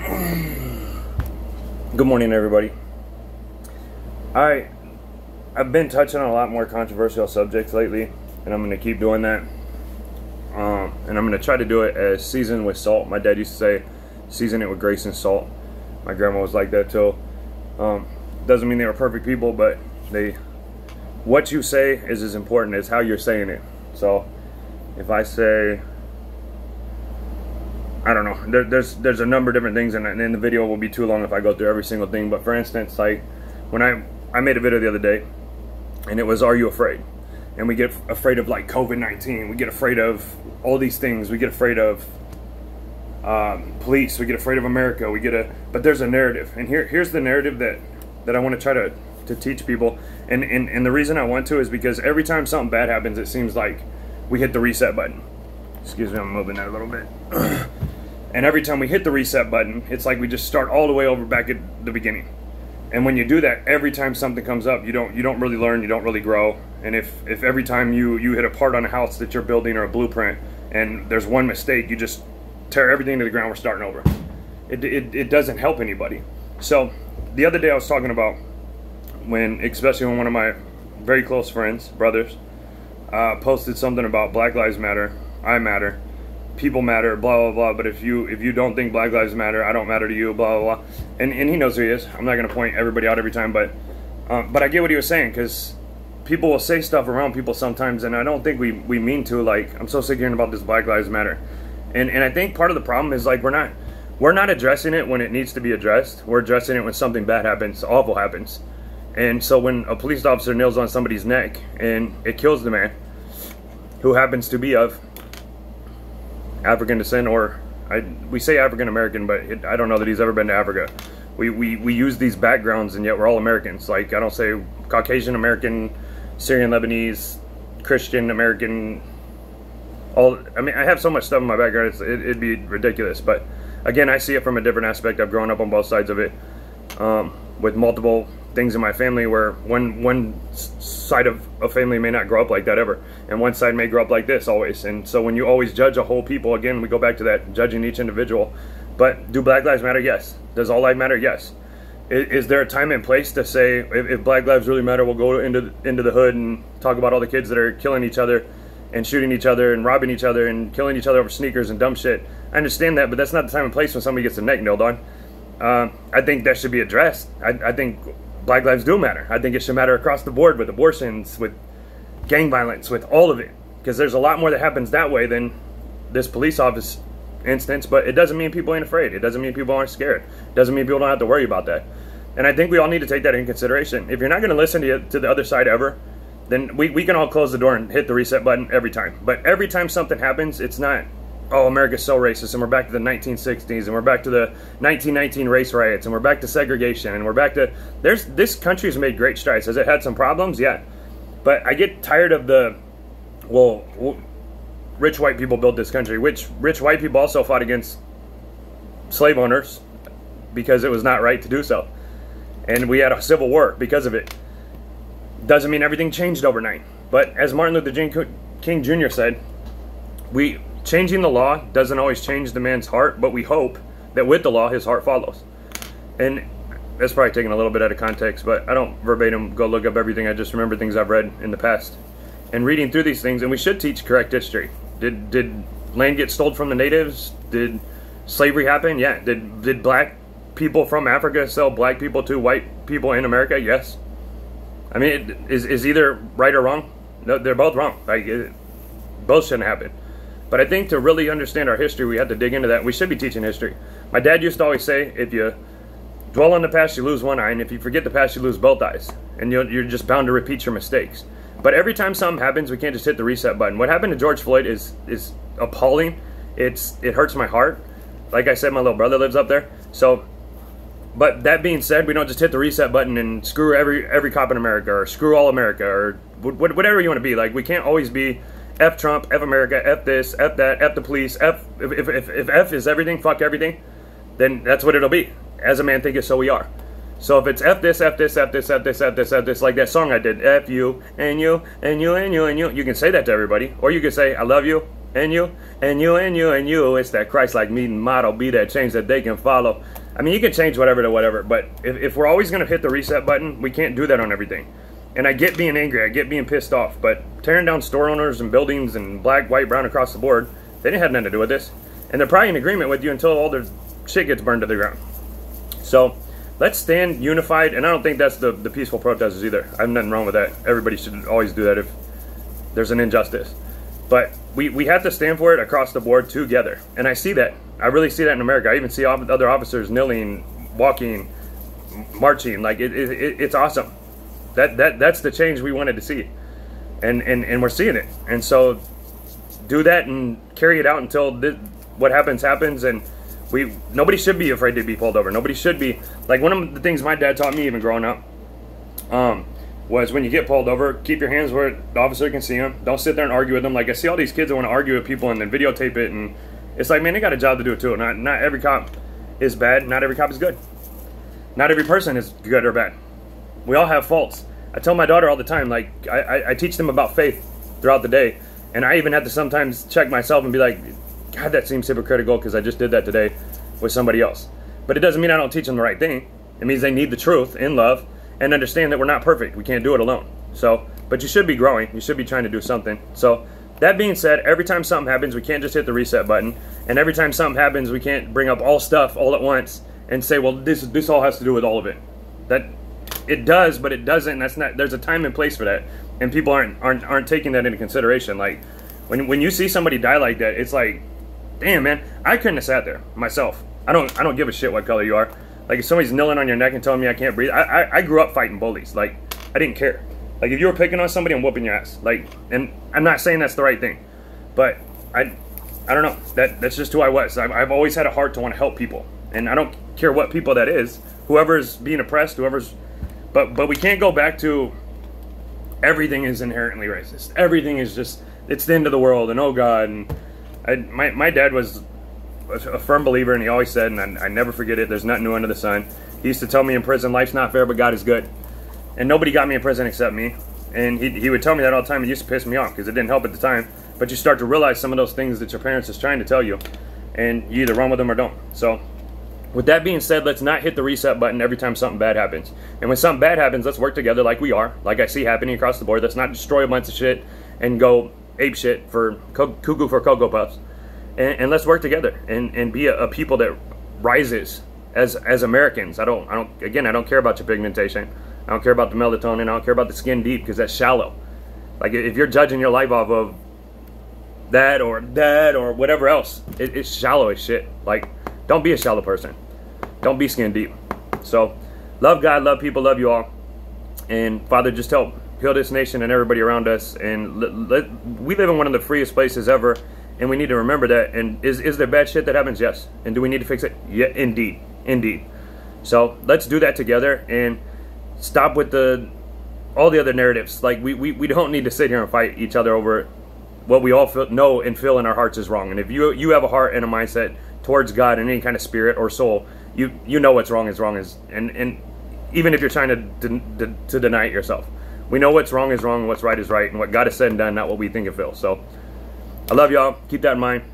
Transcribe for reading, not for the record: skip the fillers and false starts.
Good morning, everybody. I've been touching on a lot more controversial subjects lately, and I'm going to keep doing that. And I'm going to try to do it as seasoned with salt. My dad used to say, season it with grace and salt. My grandma was like that too. Doesn't mean they were perfect people, but what you say is as important as how you're saying it. So if I say, I don't know, there's a number of different things, and the video will be too long if I go through every single thing. But for instance, like when I made a video the other day, and it was, are you afraid? And we get afraid of like COVID-19. We get afraid of all these things. We get afraid of police. We get afraid of America. But there's a narrative, and here's the narrative that I want to try to teach people. And the reason I want to is because every time something bad happens, it seems like we hit the reset button. Excuse me, I'm moving that a little bit. And every time we hit the reset button, it's like we just start all the way over back at the beginning. And when you do that, every time something comes up, you don't really learn, you don't really grow. And if every time you hit a part on a house that you're building or a blueprint, and there's one mistake, you just tear everything to the ground, we're starting over. It doesn't help anybody. So the other day I was talking about especially when one of my very close friends, brothers, posted something about Black Lives Matter, I matter, people matter, blah blah blah. But if you don't think Black Lives Matter, I don't matter to you, blah blah blah. And he knows who he is. I'm not gonna point everybody out every time, but I get what he was saying, because people will say stuff around people sometimes, and I don't think we mean to. Like, I'm so sick of hearing about this Black Lives Matter, and I think part of the problem is like we're not addressing it when it needs to be addressed. We're addressing it when something bad happens, awful happens. And so when a police officer kneels on somebody's neck and it kills the man, who happens to be of African descent, or we say African American, but I don't know that he's ever been to Africa. We use these backgrounds, and yet we're all Americans. Like, I don't say Caucasian American, Syrian Lebanese, Christian American. I mean, I have so much stuff in my background, it'd be ridiculous. But again, I see it from a different aspect. I've grown up on both sides of it, with multiple things in my family where one side of a family may not grow up like that ever, and one side may grow up like this always. And so when you always judge a whole people, again, we go back to that, judging each individual. But do Black Lives Matter? Yes. Does all life matter? Yes. Is there a time and place to say, if Black Lives really matter, we'll go into the hood and talk about all the kids that are killing each other and shooting each other and robbing each other and killing each other over sneakers and dumb shit? I understand that, but that's not the time and place when somebody gets their neck nailed on. I think that should be addressed. I think Black lives do matter. I think it should matter across the board, with abortions, with gang violence, with all of it. Because there's a lot more that happens that way than this police office instance. But it doesn't mean people ain't afraid. It doesn't mean people aren't scared. It doesn't mean people don't have to worry about that. And I think we all need to take that in consideration. If you're not going to listen to the other side ever, then we can all close the door and hit the reset button every time. But every time something happens, it's not, oh, America's so racist, and we're back to the 1960s, and we're back to the 1919 race riots, and we're back to segregation, and we're back to... This country's made great strides. Has it had some problems? Yeah. But I get tired of rich white people built this country, which rich white people also fought against slave owners because it was not right to do so. And we had a civil war because of it. Doesn't mean everything changed overnight. But as Martin Luther King Jr. said, changing the law doesn't always change the man's heart, but we hope that with the law, his heart follows. And that's probably taken a little bit out of context, but I don't verbatim go look up everything. I just remember things I've read in the past. And reading through these things, and we should teach correct history. Did land get stolen from the natives? Did slavery happen? Yeah. Did black people from Africa sell black people to white people in America? Yes. I mean, is either right or wrong? No, they're both wrong. Both shouldn't happen. But I think to really understand our history, we have to dig into that. We should be teaching history. My dad used to always say, if you dwell on the past, you lose one eye, and if you forget the past, you lose both eyes. And you're just bound to repeat your mistakes. But every time something happens, we can't just hit the reset button. What happened to George Floyd is appalling. It hurts my heart. Like I said, my little brother lives up there. So, but that being said, we don't just hit the reset button and screw every cop in America, or screw all America, or whatever you want to be. Like, we can't always be F Trump, F America, F this, F that, F the police, F... If F is everything, fuck everything, then that's what it'll be. As a man thinketh, so we are. So if it's F this, F this, F this, F this, F this, F this, like that song I did, F you, and you, and you, and you, and you, you can say that to everybody. Or you can say, I love you, and you, and you, and you, and you. It's that Christ-like meeting motto, be that change that they can follow. I mean, you can change whatever to whatever, but if we're always going to hit the reset button, we can't do that on everything. And I get being angry, I get being pissed off, but tearing down store owners and buildings and black, white, brown across the board, they didn't have nothing to do with this. And they're probably in agreement with you until all their shit gets burned to the ground. So let's stand unified, and I don't think that's the peaceful protesters either. I have nothing wrong with that. Everybody should always do that if there's an injustice. But we have to stand for it across the board together. And I see that. I really see that in America. I even see other officers kneeling, walking, marching. Like, it's awesome. That's the change we wanted to see. And we're seeing it. And so do that and carry it out until what happens happens. And nobody should be afraid to be pulled over. Nobody should be. Like, one of the things my dad taught me even growing up was when you get pulled over, keep your hands where the officer can see them. Don't sit there and argue with them. Like, I see all these kids that want to argue with people and then videotape it, and it's like, man, they got a job to do too. Not every cop is bad. Not every cop is good. Not every person is good or bad. We all have faults. I tell my daughter all the time, like, I teach them about faith throughout the day, and I even have to sometimes check myself and be like, God, that seems hypocritical because I just did that today with somebody else. But it doesn't mean I don't teach them the right thing. It means they need the truth in love and understand that we're not perfect. We can't do it alone. So, but you should be growing. You should be trying to do something. So that being said, every time something happens, we can't just hit the reset button. And every time something happens, we can't bring up all stuff all at once and say, well, this all has to do with all of it. That it does, but it doesn't. That's not. There's a time and place for that, and people aren't taking that into consideration. Like when you see somebody die like that, it's like, damn, man, I couldn't have sat there myself. I don't give a shit what color you are. Like, if somebody's kneeling on your neck and telling me I can't breathe, I grew up fighting bullies. Like, I didn't care. Like, if you were picking on somebody, I'm whooping your ass. Like, and I'm not saying that's the right thing, but I don't know. That's just who I was. I've always had a heart to want to help people, and I don't care what people that is. Whoever's being oppressed, whoever's, but we can't go back to everything is inherently racist. Everything is just, it's the end of the world, and oh God. And my dad was a firm believer, and he always said, and I never forget it, there's nothing new under the sun. He used to tell me in prison, life's not fair, but God is good. And nobody got me in prison except me. And he would tell me that all the time. It used to piss me off because it didn't help at the time. But you start to realize some of those things that your parents is trying to tell you, and you either run with them or don't. So with that being said, let's not hit the reset button every time something bad happens. And when something bad happens, let's work together like we are, like I see happening across the board. Let's not destroy a bunch of shit and go ape shit for cuckoo for Cocoa Puffs. And let's work together and be a people that rises as Americans. I don't care about your pigmentation. I don't care about the melatonin. I don't care about the skin deep, because that's shallow. Like, if you're judging your life off of that or whatever else, it's shallow as shit. Like, don't be a shallow person. Don't be skin deep. So, love God, love people, love you all. And Father, just help heal this nation and everybody around us. And we live in one of the freest places ever. And we need to remember that. And is there bad shit that happens? Yes. And do we need to fix it? Yeah, indeed. Indeed. So let's do that together and stop with all the other narratives. Like, we don't need to sit here and fight each other over what we all know and feel in our hearts is wrong. And if you have a heart and a mindset towards God and any kind of spirit or soul, you know what's wrong is wrong. And even if you're trying to deny it yourself, we know what's wrong is wrong and what's right is right, and what God has said and done, not what we think and feel. So I love y'all. Keep that in mind.